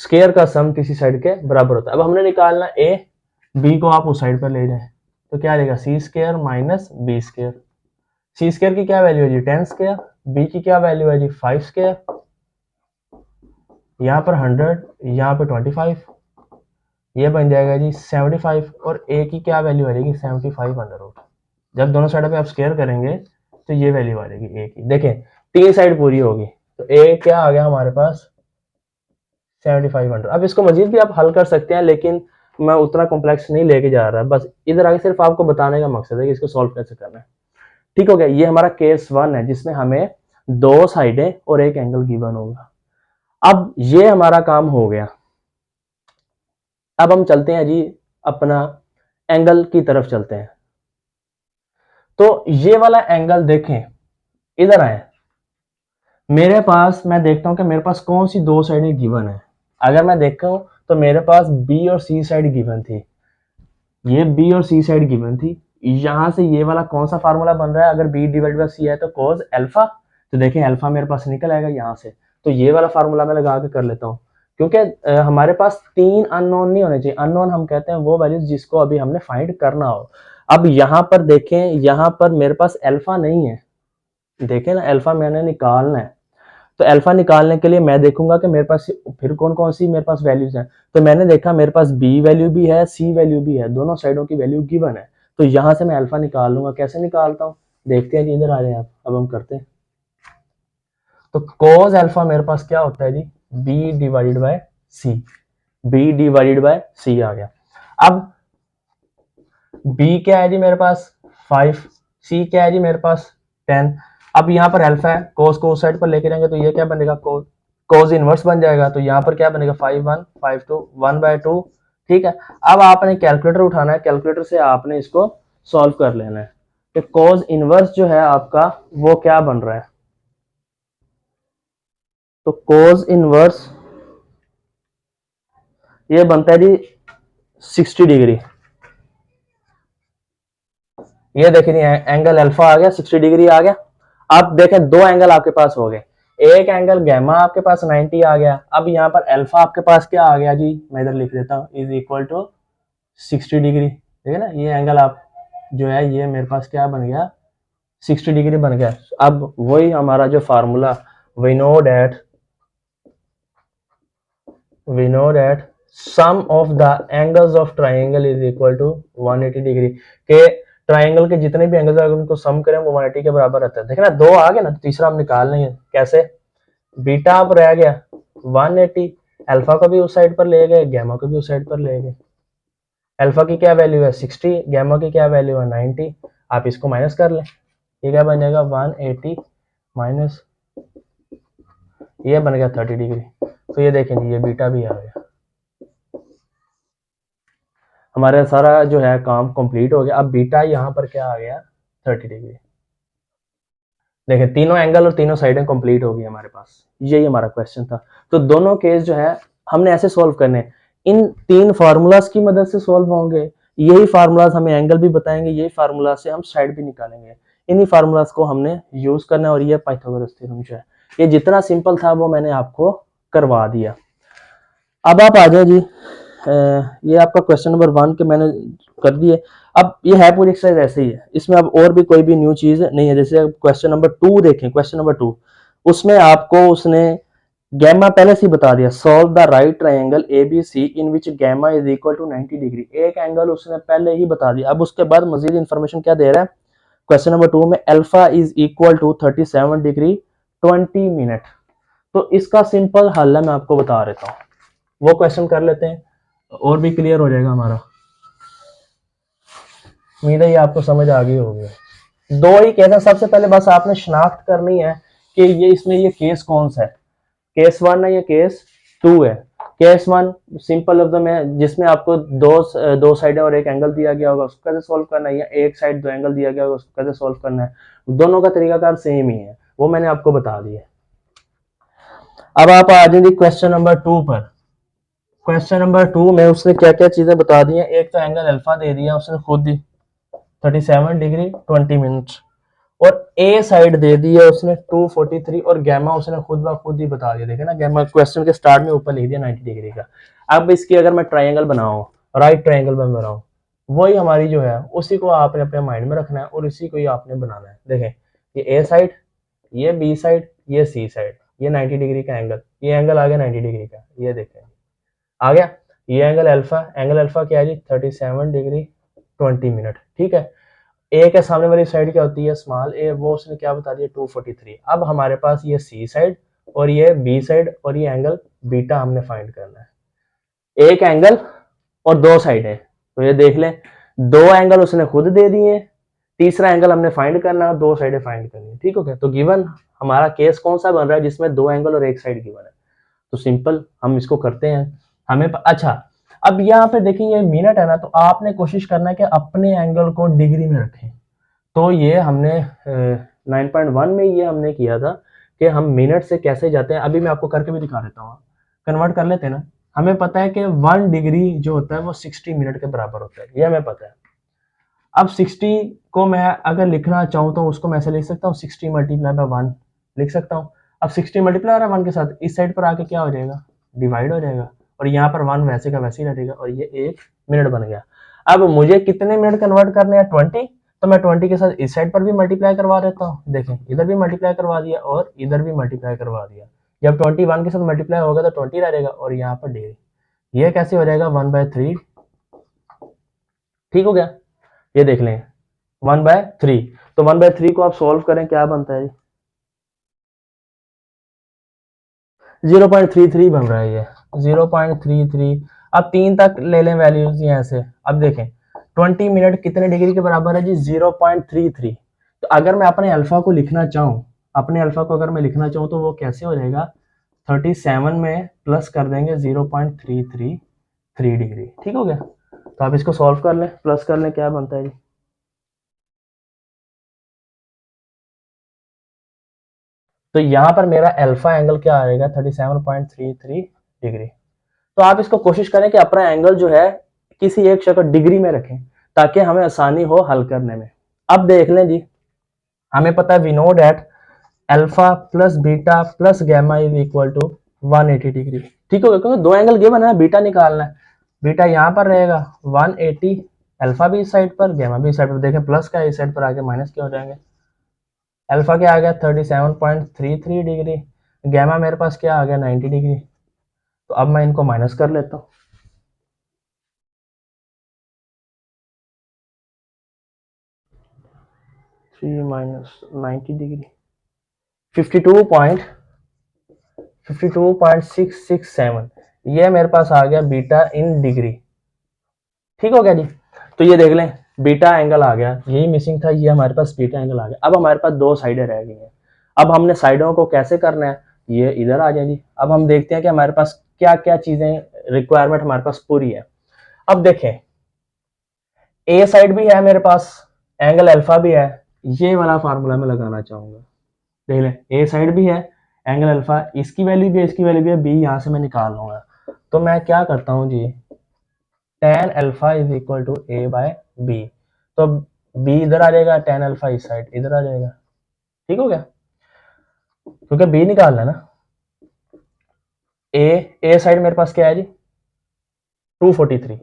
स्क्वायर का सम किसी साइड के बराबर होता है। अब हमने निकालना ए, बी को आप उस साइड पर ले जाए, तो क्या आएगा सी स्क्वायर माइनस बी स्क्वायर। सी स्क्वायर की क्या वैल्यू है जी 10 स्क्वायर, बी की क्या वैल्यू है जी 5 स्क्वायर, यहाँ पर 100, यहाँ पर 25, ये बन जाएगा जी 75, और ए की क्या वैल्यू आ जाएगी 75 अंडर रूट। जब दोनों साइड पे आप स्क्वायर करेंगे तो ये वैल्यू आ जाएगी ए की। देखें तीन साइड पूरी होगी, तो ए क्या आ गया हमारे पास 7500। अब इसको मजीद भी आप हल कर सकते हैं, लेकिन मैं उतना कॉम्प्लेक्स नहीं लेके जा रहा, बस इधर आगे सिर्फ आपको बताने का मकसद है कि इसको सॉल्व कैसे करना है, ठीक हो गया। ये हमारा केस 1 है जिसमें हमें दो साइडें और एक एंगल गिवन होगा। अब ये हमारा काम हो गया। अब हम चलते हैं जी अपना एंगल की तरफ चलते हैं। तो ये वाला एंगल देखें, इधर आए, मेरे पास मैं देखता हूं कि मेरे पास कौन सी दो साइडें गिवन है। अगर मैं देखता हूं तो मेरे पास बी और सी साइड गिवन थी, ये बी और सी साइड गिवन थी। यहां से ये वाला कौन सा फार्मूला बन रहा है, अगर बी डिवाइड बाय सी है तो cos अल्फा, तो देखें अल्फा मेरे पास निकल आएगा यहां से। तो ये वाला फार्मूला मैं लगा के कर लेता हूं, क्योंकि हमारे पास तीन अननोन नहीं होने चाहिए। अननोन हम कहते हैं वो वैल्यूज जिसको अभी हमने फाइंड करना हो। अब यहां पर देखें, यहां पर मेरे पास अल्फा नहीं है, देखे ना, अल्फा मैंने निकालना है, तो अल्फा निकालने के लिए मैं देखूंगा कि मेरे पास फिर कौन कौन सी मेरे पास वैल्यूज हैं। तो मैंने देखा मेरे पास बी वैल्यू भी है, सी वैल्यू भी है, दोनों साइडों की वैल्यू गिवन है। तो यहां से मैं अल्फा निकाल लूंगा। कैसे निकालता हूँ देखते हैं जी, इधर आ रहे हैं आप, अब हम करते हैं। तो cos अल्फा मेरे पास क्या होता है जी, B divided by C, B divided by C आ गया। अब बी क्या है जी मेरे पास 5, सी क्या है जी मेरे पास 10। अब यहाँ पर अल्फा है, कोस को साइड पर लेके जाएंगे तो ये क्या बनेगा, कोस इनवर्स बन जाएगा। तो यहाँ पर क्या बनेगा 5 1 5 2 1/2। ठीक है, अब आपने कैलकुलेटर उठाना है, कैलकुलेटर से आपने इसको सॉल्व कर लेना है कि कोस इनवर्स जो है आपका वो क्या बन रहा है। तो कोस इनवर्स ये बनता है जी 60 डिग्री। ये देखिए एंगल अल्फा आ गया, 60 डिग्री आ गया। अब देखें दो एंगल आपके पास हो गए, एक एंगल गैमा आपके पास 90 आ गया। अब यहाँ पर अल्फा आपके पास क्या आ गया जी, मैं इधर लिख देता हूँ, इज इक्वल टू 60 डिग्री। ठीक है ना, ये एंगल आप जो है ये मेरे पास क्या बन गया, 60 डिग्री बन गया। अब वही हमारा जो formula, we know that sum of the angles of triangle is equal to 180 degree के, ट्राइंगल के जितने भी एंगल्स अगर उनको सम करें वो 180 के बराबर रहता है। देखना दो आ गए ना, तो तीसरा हम निकाल लेंगे। कैसे, बीटा अब रह गया 180, अल्फा को भी उस साइड पर ले गए, गैमा को भी उस साइड पर ले गए। अल्फा की क्या वैल्यू है 60, गैमा की क्या वैल्यू है 90। आप इसको माइनस कर लें, ये क्या बन जाएगा 180 माइनस ये बन गया 30 डिग्री। तो ये देखें ये बीटा भी आ गया, हमारा सारा जो है काम कंप्लीट हो गया। अब बीटा यहाँ पर क्या आ गया 30 डिग्री। देखें तीनों एंगल और तीनों साइडें कंप्लीट हो गई हमारे पास, यही हमारा क्वेश्चन था। तो दोनों केस जो है हमने ऐसे सॉल्व करने, इन तीन फार्मूलाज की मदद से सॉल्व होंगे। यही फार्मूलाज हमें एंगल भी बताएंगे, यही फार्मूला से हम साइड भी निकालेंगे। इन्हीं फार्मूलाज को हमने यूज करना है। और ये पाइथागोरस थ्योरम जो है ये जितना सिंपल था वो मैंने आपको करवा दिया। अब आप आ जाए जी, ये आपका क्वेश्चन नंबर 1 के मैंने कर दिए। अब ये है पूरी एक्सरसाइज ऐसे ही है, इसमें अब और भी कोई भी न्यू चीज नहीं है। जैसे क्वेश्चन नंबर 2 देखें, क्वेश्चन नंबर 2 उसमें आपको उसने गैमा पहले से बता दिया, solve the right triangle ABC in which gamma is equal to 90 degree. एक एंगल उसने पहले ही बता दिया। अब उसके बाद मजीद इंफॉर्मेशन क्या दे रहा है क्वेश्चन नंबर 2 में, alpha is equal to 37 degree 20 minute. तो इसका सिंपल हल है, मैं आपको बता देता हूँ, वो क्वेश्चन कर लेते हैं और भी क्लियर हो जाएगा हमारा। उम्मीद है ये आपको समझ आ गई होगी। दो ही केस है, सबसे पहले बस आपने शनाख्त करनी है कि ये इसमें ये केस कौन सा है, केस 1 है या केस 2 है। केस 1 सिंपल लफ्ज़ों में जिसमें आपको दो साइडें और एक एंगल दिया गया होगा उसको कैसे सॉल्व करना है, या एक साइड दो एंगल दिया गया होगा उसको कैसे सॉल्व करना है, दोनों का तरीकाकार सेम ही है, वो मैंने आपको बता दिया। अब आप आ जाइए क्वेश्चन नंबर 2 पर। क्वेश्चन नंबर 2 में उसने क्या क्या चीजें बता दी हैं। एक तो एंगल अल्फा दे दिया उसने खुद ही 37 डिग्री 20 मिनट, और ए साइड दे दी है उसने 243, और गैमा उसने खुद ब खुद ही बता दिया। देखे ना, गैमा क्वेश्चन के स्टार्ट में ऊपर लिख दिया 90 डिग्री का। अब इसकी अगर मैं ट्राइंगल बनाऊं, राइट ट्राइंगल में बनाऊं, वही हमारी जो है उसी को आपने अपने माइंड में रखना है और इसी को ही आपने बनाना है। देखें ये ए साइड, ये बी साइड, ये सी साइड, ये 90 डिग्री का एंगल, ये एंगल आ गया 90 डिग्री का, ये देखें आ गया। ये एंगल अल्फा क्या है जी 37 डिग्री 20 मिनट। ठीक है, ए के सामने वाली साइड क्या होती है स्मॉल ए, वो उसने क्या बता दिया 243। अब हमारे पास ये सी साइड और ये बी साइड और ये एंगल बीटा हमने फाइंड करना है। एक एंगल और दो साइड है, तो ये देख लें दो एंगल उसने खुद दे दिए, तीसरा एंगल हमने फाइंड करना है, दो साइडें फाइंड करनी है। ठीक हो गया, तो गिवन हमारा केस कौन सा बन रहा है जिसमें दो एंगल और एक साइड गिवन है। तो सिंपल हम इसको करते हैं। हमें अच्छा, अब यहाँ पे देखिए ये मिनट है ना, तो आपने कोशिश करना है कि अपने एंगल को डिग्री में रखें। तो ये हमने 9.1 में ये हमने किया था कि हम मिनट से कैसे जाते हैं। अभी मैं आपको करके भी दिखा देता हूँ, कन्वर्ट कर लेते हैं ना। हमें पता है कि 1 डिग्री जो होता है वो 60 मिनट के बराबर होता है, ये हमें पता है। अब 60 को मैं अगर लिखना चाहूँ तो उसको मैं ऐसे लिख सकता हूँ 60 मल्टीप्लाई बाय 1 लिख सकता हूँ। अब 60 मल्टीप्लाई हो रहा है 1 के साथ, इस साइड पर आके क्या हो जाएगा डिवाइड हो जाएगा, और यहाँ पर 1 वैसे का वैसे ही रहेगा, और ये 1 मिनट बन गया। अब मुझे कितने मिनट कन्वर्ट करने हैं 20, तो मैं 20 के साथ इस साइड पर भी मल्टीप्लाई करवा देता हूँ, देखें इधर भी मल्टीप्लाई करवा दिया और इधर भी मल्टीप्लाई करवा दिया। जब 21 के साथ मल्टीप्लाई होगा तो 20 रहेगा और यहाँ पर डिग्री, ये कैसे हो जाएगा 1/3, ठीक हो गया। ये देख लें 1/3, तो 1/3 को आप सॉल्व करें, क्या बनता है 0.33 बन रहा है ये 0.33। अब 3 तक ले लें वैल्यूज यहाँ से। अब देखें 20 मिनट कितने डिग्री के बराबर है जी 0.33। तो अगर मैं अपने अल्फा को लिखना चाहूँ, अपने अल्फा को अगर मैं लिखना चाहूँ तो वो कैसे हो जाएगा 37 में प्लस कर देंगे 0.333 डिग्री, ठीक हो गया। तो आप इसको सॉल्व कर लें, प्लस कर लें, क्या बनता है जी तो यहाँ पर मेरा अल्फा एंगल क्या आएगा 37.33 डिग्री। तो आप इसको कोशिश करें कि अपना एंगल जो है किसी एक शक्ल डिग्री में रखें ताकि हमें आसानी हो हल करने में। अब देख लें जी, हमें पता है we know that alpha plus beta plus gamma is equal to 180 degree, ठीक होगा, क्योंकि दो एंगल गिवन है, बीटा निकालना है। बीटा यहाँ पर रहेगा 180, अल्फा भी इस साइड पर गैमा भी इस साइड पर, देखें प्लस का इस साइड पर आगे माइनस क्या हो जाएंगे। अल्फा क्या आ गया 37.33 डिग्री, गैमा मेरे पास क्या आ गया 90 डिग्री। तो अब मैं इनको माइनस कर लेता हूँ, 3 माइनस 90 डिग्री 52.667, ये मेरे पास आ गया बीटा इन डिग्री, ठीक हो गया जी। तो ये देख लें बीटा एंगल आ गया, यही मिसिंग था, ये हमारे पास बीटा एंगल आ गया। अब हमारे पास दो साइडें रह गई हैं, अब हमने साइडों को कैसे करना है, ये इधर आ जाए जी। अब हम देखते हैं कि हमारे पास क्या क्या चीजें रिक्वायरमेंट हमारे पास पूरी है। अब देखें ए साइड भी है मेरे पास, एंगल अल्फा भी है, ये वाला फार्मूला मैं लगाना चाहूंगा। देख लें ए साइड भी है, एंगल अल्फा, इसकी वैल्यू भी है, इसकी वैल्यू भी है, बी यहाँ से मैं निकाल लूंगा। तो मैं क्या करता हूँ जी tan alpha is equal to A by B, तो बी इधर आ जाएगा, tan अल्फा इस साइड इधर आ जाएगा, ठीक हो गया, क्योंकि बी निकालना है ना। ए साइड मेरे पास क्या है जी 243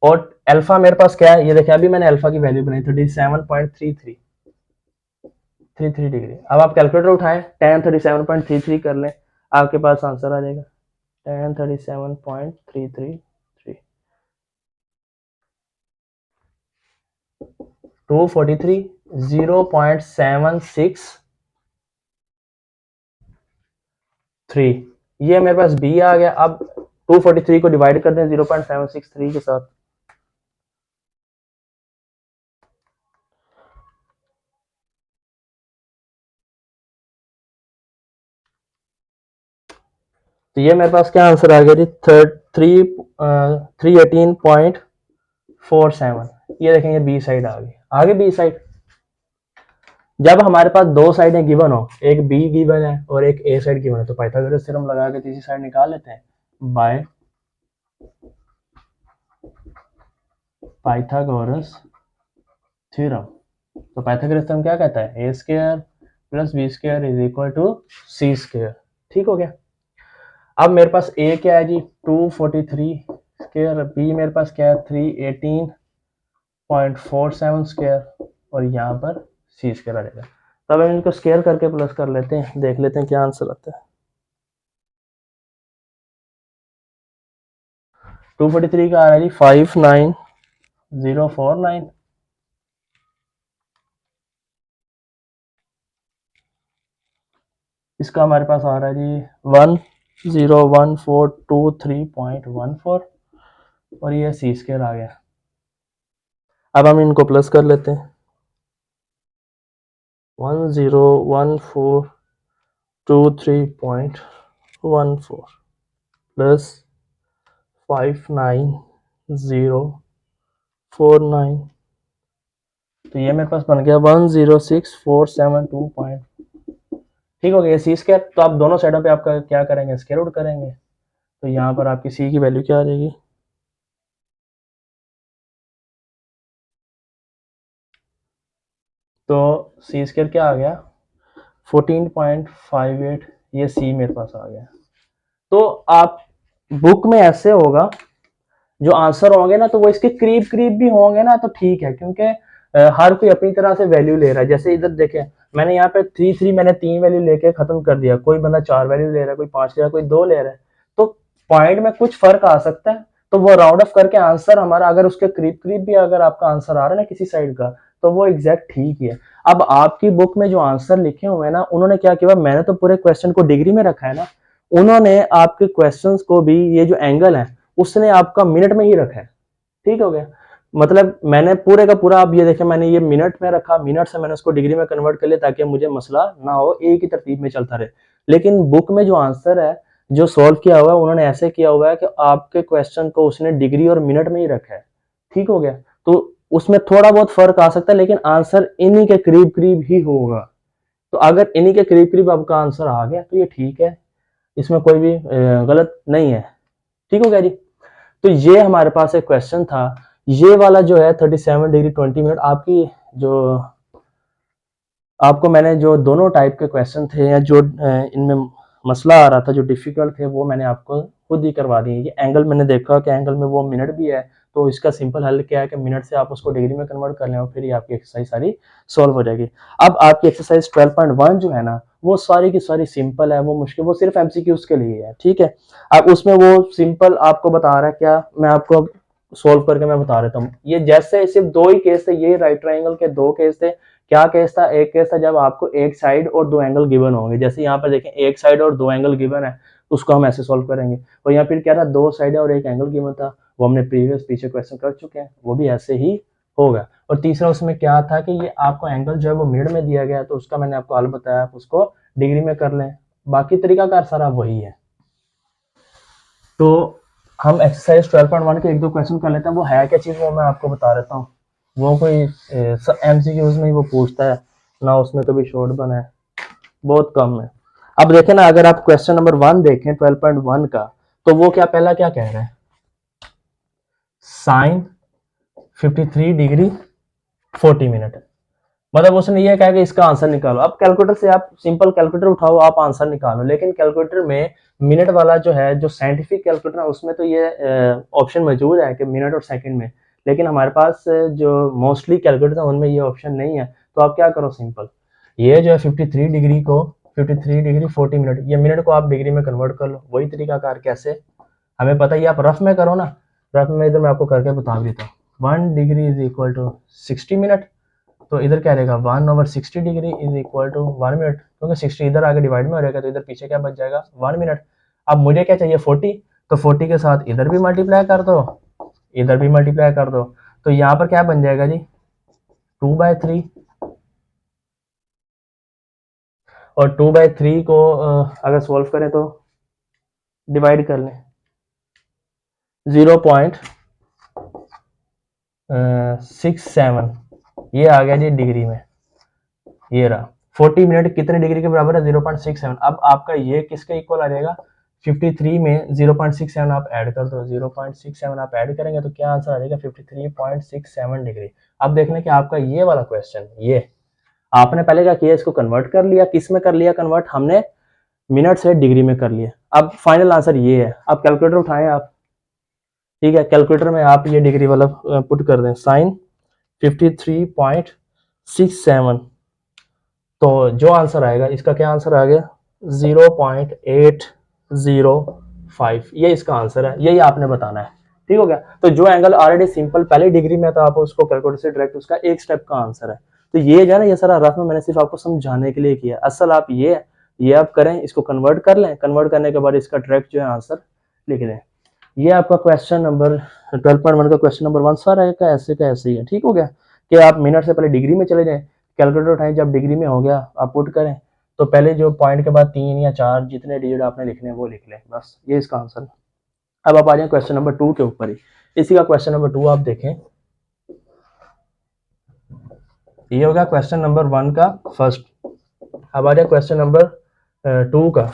और अल्फा मेरे पास क्या है, ये देखिए अभी मैंने अल्फा की वैल्यू बनाई 37.33 डिग्री। अब आप कैलकुलेटर उठाएं, tan 37.33 कर लें, आपके पास आंसर आ जाएगा tan 37.333 243 0.763, ये मेरे पास बी आ गया। अब 243 को डिवाइड कर दें 0.763 के साथ, तो ये मेरे पास क्या आंसर आ गया जी 318.47, ये देखेंगे बी साइड आ गई। आगे बी साइड, जब हमारे पास दो साइडें गिवन हो, एक बी गिवन है और एक ए साइड गिवन है, तो पाइथागोरस थ्योरम लगा के तीसरी साइड निकाल लेते हैं बाय पाइथागोरस थ्योरम। तो पाइथागोरस थ्योरम क्या कहता है A square plus B square is equal to C square, ठीक हो गया। अब मेरे पास ए क्या है जी 243 स्क्वायर, बी मेरे पास क्या है 318.47 स्क्वायर और यहाँ पर सी स्क्वायर आ जाएगा। तो अब हम इनको स्क्वायर करके प्लस कर लेते हैं, देख लेते हैं क्या आंसर आता है। 243 का आ रहा है जी 59049, इसका हमारे पास आ रहा है जी 101423.14 और ये सी स्क्वायर आ गया। अब हम इनको प्लस कर लेते हैं 101423.14 प्लस 59049, तो ये मेरे पास बन गया 106472, ठीक हो गया सी स्क्वायर। तो आप दोनों साइडों पे आपका क्या करेंगे स्क्वायर रूट करेंगे, तो यहाँ पर आपकी सी की वैल्यू क्या आ जाएगी तो सी स्क्वायर क्या आ गया 14.58, ये सी मेरे पास आ गया। तो आप बुक में ऐसे होगा जो आंसर होंगे ना तो वो इसके करीब करीब भी होंगे ना तो ठीक है, क्योंकि हर कोई अपनी तरह से वैल्यू ले रहा है। जैसे इधर देखें, मैंने यहाँ पे 3 मैंने 3 वैल्यू लेके खत्म कर दिया, कोई बंदा 4 वैल्यू ले रहा है, कोई 5 ले रहा है, कोई 2 ले रहा है, तो पॉइंट में कुछ फर्क आ सकता है। तो वो राउंड ऑफ करके आंसर हमारा अगर उसके करीब करीब भी अगर आपका आंसर आ रहा है ना किसी साइड का, तो वो एग्जैक्ट ठीक ही है। अब आपकी बुक में जो आंसर लिखे हुए हैं ना, उन्होंने क्या किया, मैंने तो पूरे क्वेश्चन को डिग्री में रखा है ना, उन्होंने आपके क्वेश्चंस को भी ये जो एंगल है उसने आपका मिनट में ही रखा है। ठीक हो गया, मतलब मैंने पूरे का पूरा, आप ये देखें मैंने ये मिनट में रखा, मिनट से मैंने उसको डिग्री में कन्वर्ट कर लिया ताकि मुझे मसला ना हो, एक ही तरतीब में चलता रहे। लेकिन बुक में जो आंसर है जो सॉल्व किया हुआ है उन्होंने ऐसे किया हुआ है कि आपके क्वेश्चन को उसने डिग्री और मिनट में ही रखा है। ठीक हो गया, तो उसमें थोड़ा बहुत फर्क आ सकता है लेकिन आंसर इन्हीं के करीब करीब ही होगा। तो अगर इन्हीं के करीब करीब आपका आंसर आ गया तो ये ठीक है, इसमें कोई भी गलत नहीं है। ठीक हो गया जी। तो ये हमारे पास एक क्वेश्चन था, ये वाला जो है 37 डिग्री 20 मिनट, आपकी जो आपको मैंने जो दोनों टाइप के क्वेश्चन थे या जो इनमें मसला आ रहा था जो डिफिकल्ट थे वो मैंने आपको खुद ही करवा दिए। ये एंगल मैंने देखा कि एंगल में वो मिनट भी है, तो इसका सिंपल हल क्या है कि मिनट से आप उसको डिग्री में कन्वर्ट कर लें और फिर ये आपकी एक्सरसाइज सारी सॉल्व हो जाएगी। अब आपकी एक्सरसाइज 12.1 जो है ना वो सारी की सारी सिंपल है, वो मुश्किल, वो सिर्फ एमसीक्यूज के लिए है। ठीक है, अब उसमें वो सिंपल आपको बता रहा है, क्या मैं आपको सोल्व करके मैं बता देता हूँ। ये जैसे सिर्फ 2 ही केस थे, ये राइट ट्राइंगल के 2 केस थे। क्या केस था, एक केस था जब आपको एक साइड और 2 एंगल गिवन होंगे, जैसे यहाँ पर देखें एक साइड और 2 एंगल गिवन है, उसको हम ऐसे सॉल्व करेंगे। और यहाँ फिर क्या था, 2 साइड और एक एंगल गिवन था, वो हमने प्रीवियस पीछे क्वेश्चन कर चुके हैं, वो भी ऐसे ही होगा। और तीसरा उसमें क्या था कि ये आपको एंगल जो है वो मिनट में दिया गया, तो उसका मैंने आपको हल बताया, आप उसको डिग्री में कर लें, बाकी तरीकाकार सारा वही है। तो हम एक्सरसाइज 12.1 के 1-2 क्वेश्चन कर लेते हैं, वो है क्या चीज़ वो मैं आपको बता देता हूँ। वो कोई एमसीक्यूज में ही वो पूछता है ना, उसमें कभी शॉर्ट बना है, बहुत कम है। अब देखें ना, अगर आप क्वेश्चन नंबर 1 देखें 12.1 का, तो वो क्या पहला क्या कह रहा है, साइन 53 डिग्री 40 मिनट, मतलब उसने ये कहा कि इसका आंसर निकालो। अब कैलकुलेटर से आप सिंपल कैलकुलेटर उठाओ, आप आंसर निकालो, लेकिन कैलकुलेटर में मिनट वाला जो है, जो साइंटिफिक कैलकुलेटर है उसमें तो ये ऑप्शन मौजूद है कि मिनट और सेकंड में, लेकिन हमारे पास जो मोस्टली कैलकुलेटर है उनमें ये ऑप्शन नहीं है। तो आप क्या करो, सिंपल ये जो है 53 डिग्री को 53 डिग्री 40 मिनट, ये मिनट को आप डिग्री में कन्वर्ट कर लो। वही तरीकाकार कैसे, हमें पता ही, आप रफ में करो ना, रफ में इधर मैं आपको करके बता देता हूँ। 1 degree is equal to 60 minute, तो इधर क्या रहेगा, 1/60 degree is equal to 1 minute, क्योंकि 60 इधर आगे डिवाइड में हो जाएगा तो इधर पीछे क्या बच जाएगा, 1 मिनट। अब मुझे क्या चाहिए 40, तो 40 के साथ इधर भी मल्टीप्लाई कर दो, इधर भी मल्टीप्लाई कर दो, तो यहाँ पर क्या बन जाएगा जी 2/3, और 2/3 को अगर सॉल्व करें तो डिवाइड कर लें 0.67, ये आ गया जी डिग्री में, ये रहा 40 मिनट कितने डिग्री के बराबर है, 0.67। अब आपका ये किसके इक्वल आ जाएगा, 53 में 0.67 आप ऐड कर दो, 0.67 आप ऐड करेंगे तो क्या आंसर आ जाएगा 53.67 डिग्री। अब देखने कि आपका ये वाला क्वेश्चन, ये आपने पहले क्या किया, इसको कन्वर्ट कर लिया, किस में कर लिया कन्वर्ट, हमने मिनट से डिग्री में कर लिया। अब फाइनल आंसर ये है। अब कैलकुलेटर उठाएं आप, ठीक है, कैलकुलेटर में आप ये डिग्री वाला पुट कर दें, साइन 53.67, तो जो आंसर आएगा, इसका क्या आंसर आ गया 0.805, ये इसका आंसर है, यही आपने बताना है। ठीक हो गया, तो जो एंगल ऑलरेडी सिंपल पहले डिग्री में था, आप उसको कैलकुलेटर से डायरेक्ट उसका एक स्टेप का आंसर है। तो ये जो है ना, ये सारा रफ में मैंने सिर्फ आपको समझाने के लिए किया, असल आप ये आप करें, इसको कन्वर्ट कर लें, कन्वर्ट करने के बाद इसका डायरेक्ट जो है आंसर लिख लें। ये आपका क्वेश्चन नंबर 12.1 का क्वेश्चन नंबर 1 सारा का ऐसे ही है। ठीक हो गया, कि आप मिनट से पहले डिग्री में चले जाएं, कैलकुलेटर उठाएं, जब डिग्री में हो गया आप पुट करें, तो पहले जो पॉइंट के बाद 3 या 4 जितने डिजिट आपने लिखने हैं वो लिख लें, बस ये इसका आंसर। अब आप आ जाए क्वेश्चन नंबर 2 के ऊपर ही, इसी का क्वेश्चन नंबर 2 आप देखें, ये होगा क्वेश्चन नंबर 1 का फर्स्ट। अब आ जाए क्वेश्चन नंबर 2 का,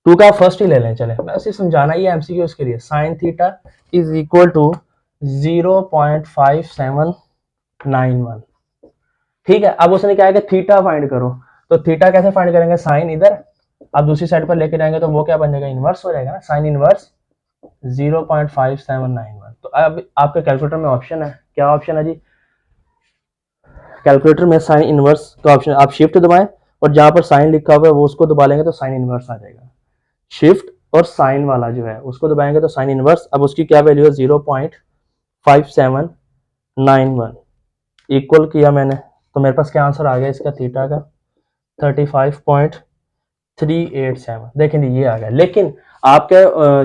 2 का फर्स्ट ही ले लें, चले मैं सिर्फ समझाना ही है एमसीक्यू के लिए। Sine theta is equal to 0.5791, ठीक है। अब उसने क्या है कि थीटा फाइंड करो, तो थीटा कैसे फाइंड करेंगे, साइन इधर, अब दूसरी साइड पर लेके जाएंगे तो वो क्या बन जाएगा, इनवर्स हो जाएगा ना, साइन इनवर्स 0.5791। तो अब आपके कैलकुलेटर में ऑप्शन है, क्या ऑप्शन है जी, कैलकुलेटर में साइन इनवर्स का ऑप्शन, आप शिफ्ट दबाएं और जहां पर साइन लिखा हुआ है वो उसको दबा लेंगे तो साइन इनवर्स आ जाएगा। शिफ्ट और साइन वाला जो है उसको दबाएंगे तो साइन इनवर्स। अब उसकी क्या वैल्यू है, 0.5791 इक्वल किया मैंने, तो मेरे पास क्या आंसर आ गया इसका, थीटा का 35.387। देखें ये आ गया। लेकिन आपके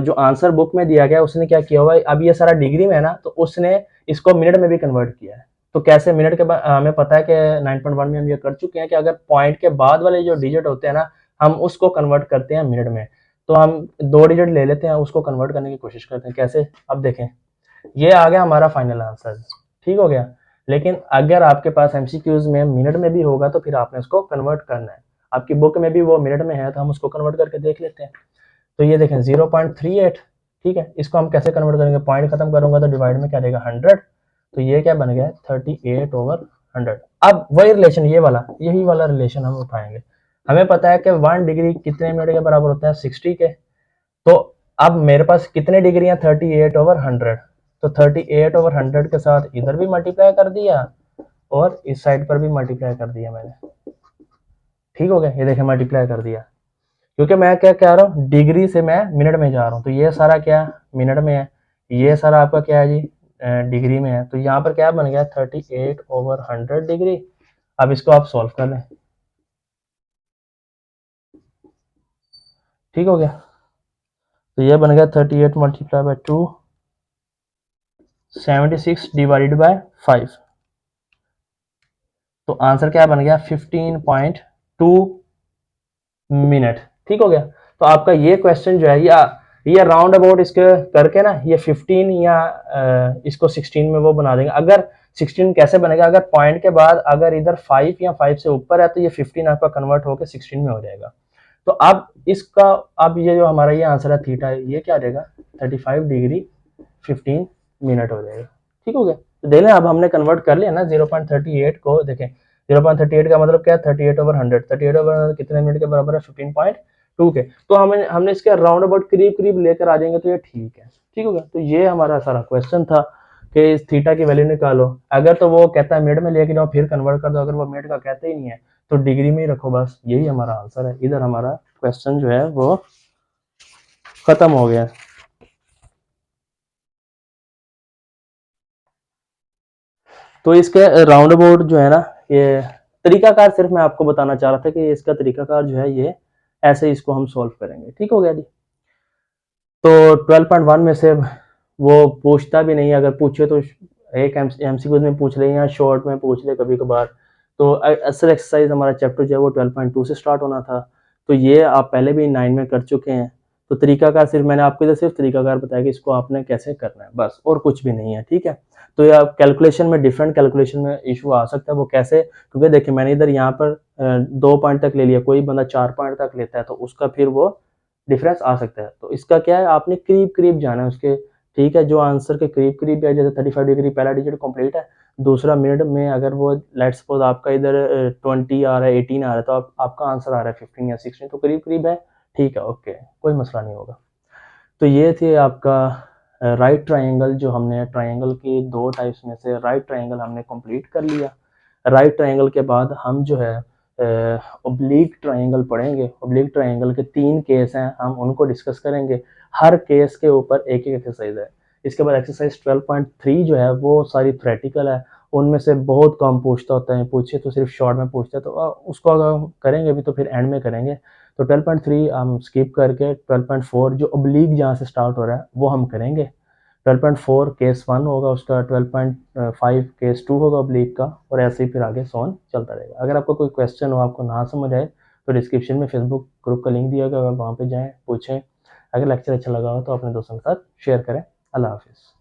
जो आंसर बुक में दिया गया उसने क्या किया हुआ है, अब ये सारा डिग्री में है ना, तो उसने इसको मिनट में भी कन्वर्ट किया है। तो कैसे, मिनट के बाद हमें पता है कि 9.1 में हम ये कर चुके हैं कि अगर पॉइंट के बाद वाले जो डिजिट होते हैं ना, हम उसको कन्वर्ट करते हैं मिनट में। तो हम 2 डिजिट ले लेते हैं, उसको कन्वर्ट करने की कोशिश करते हैं। कैसे, अब देखें ये आ गया हमारा फाइनल आंसर, ठीक हो गया। लेकिन अगर आपके पास एमसीक्यूज में मिनट में भी होगा तो फिर आपने उसको कन्वर्ट करना है। आपकी बुक में भी वो मिनट में है तो हम उसको कन्वर्ट करके देख लेते हैं। तो ये देखें 0.38, ठीक है। इसको हम कैसे कन्वर्ट करेंगे, पॉइंट खत्म करूंगा तो डिवाइड में क्या रहेगा 100, तो ये क्या बन गया 38/100। अब वही रिलेशन, ये वाला, यही वाला रिलेशन हम उठाएंगे। हमें पता है कि 1 डिग्री कितने मिनट के बराबर होता है, 60 के। तो अब मेरे पास कितने डिग्री है, 38/100। तो 38/100 के साथ इधर भी मल्टीप्लाई कर दिया और इस साइड पर भी मल्टीप्लाई कर दिया मैंने, ठीक हो गया। ये देखें मल्टीप्लाई कर दिया, क्योंकि मैं क्या कह रहा हूँ, डिग्री से मैं मिनट में जा रहा हूँ। तो ये सारा क्या मिनट में है, ये सारा आपका क्या है जी, डिग्री में है। तो यहाँ पर क्या बन गया 38/100 डिग्री। अब इसको आप सॉल्व कर लें, ठीक हो गया। तो ये बन गया 38 मल्टीप्लाई बाय 2, 76 डिवाइडेड बाय 5। तो आंसर क्या बन गया 15.2 मिनट, ठीक हो गया। तो आपका ये क्वेश्चन जो है, या ये राउंड अबाउट इसके करके ना, ये 15 या इसको 16 में वो बना देंगे। अगर 16 कैसे बनेगा, अगर पॉइंट के बाद अगर इधर 5 या 5 से ऊपर है तो ये 15 आपका कन्वर्ट होकर 16 में हो जाएगा। तो अब इसका, अब ये जो हमारा ये आंसर है थीटा, ये क्या आ जाएगा 35 डिग्री 15 मिनट हो जाएगा, ठीक हो गया। तो देख लें, अब हमने कन्वर्ट कर लिया ना 0.38 को। देखें 0.38 का मतलब क्या है, 38/100। 38/100 कितने मिनट के बराबर है, 15.2 के। तो हमने इसके राउंड अबाउट करीब करीब लेकर आ जाएंगे तो ये ठीक है, ठीक हो गया। तो ये हमारा सारा क्वेश्चन था कि इस थीटा की वैल्यू निकालो। अगर तो वो कहता है मिनट में लेके जाओ फिर कन्वर्ट कर दो, अगर वो मिनट का कहते ही नहीं है तो डिग्री में ही रखो, बस यही हमारा आंसर है। इधर हमारा क्वेश्चन जो है वो खत्म हो गया। तो इसके राउंड अबाउट जो है ना, ये तरीकाकार सिर्फ मैं आपको बताना चाह रहा था कि इसका तरीकाकार जो है ये ऐसे इसको हम सॉल्व करेंगे, ठीक हो गया जी। तो 12.1 में से वो पूछता भी नहीं, अगर पूछे तो एक एमसीक्यूज में पूछ ले या शॉर्ट में पूछ ले कभी कभार। तो असल एक्सरसाइज हमारा चैप्टर जो है वो 12.2 से स्टार्ट होना था, तो ये आप पहले भी 9 में कर चुके हैं। तो तरीकाकार सिर्फ मैंने आपको इधर सिर्फ तरीकाकार बताया कि इसको आपने कैसे करना है, बस, और कुछ भी नहीं है, ठीक है। तो ये आप कैलकुलेशन में, डिफरेंट कैलकुलेशन में इशू आ सकता है, वो कैसे, क्योंकि देखिए मैंने इधर यहाँ पर 2 पॉइंट तक ले लिया, कोई बंदा 4 पॉइंट तक लेता है तो उसका फिर वो डिफरेंस आ सकता है। तो इसका क्या है, आपने करीब करीब जाना है उसके, ठीक है। जो आंसर के करीब करीब है, जैसे 35 डिग्री पहला डिजिट कंप्लीट है, दूसरा मिनट में अगर वो लेट्स सपोज आपका इधर 20 आ रहा है, 18 आ रहा है, तो आपका आंसर आ रहा है 15 या 16, तो करीब करीब है, ठीक है, ओके, कोई मसला नहीं होगा। तो ये थे आपका राइट ट्राइंगल, जो हमने ट्राइंगल की 2 टाइप्स में से राइट ट्राइंगल हमने कंप्लीट कर लिया। राइट ट्राइंगल के बाद हम जो है ओब्लिक ट्राइंगल पढ़ेंगे। ओब्लिक ट्राइंगल के 3 केस हैं, हम उनको डिस्कस करेंगे। हर केस के ऊपर एक एक एक्सरसाइज है। इसके बाद एक्सरसाइज 12.3 जो है वो सारी थ्योरेटिकल है, उनमें से बहुत कम पूछता होता है, पूछे तो सिर्फ शॉर्ट में पूछते हैं, तो उसको अगर हम करेंगे भी तो फिर एंड में करेंगे। तो 12.3 हम स्किप करके 12.4 जो ओब्लिक जहाँ से स्टार्ट हो रहा है वो हम करेंगे। 12.4 केस 1 होगा उसका, 12.5 केस 2 होगा ओब्लिक का, और ऐसे ही फिर आगे सोन चलता रहेगा। अगर आपको कोई क्वेश्चन हो, आपको ना समझ आए, तो डिस्क्रिप्शन में फेसबुक ग्रुप का लिंक दिया गया, वहाँ पे जाएँ, पूछें। अगर लेक्चर अच्छा लगा हो तो अपने दोस्तों के साथ शेयर करें। अल्लाह हाफिज़।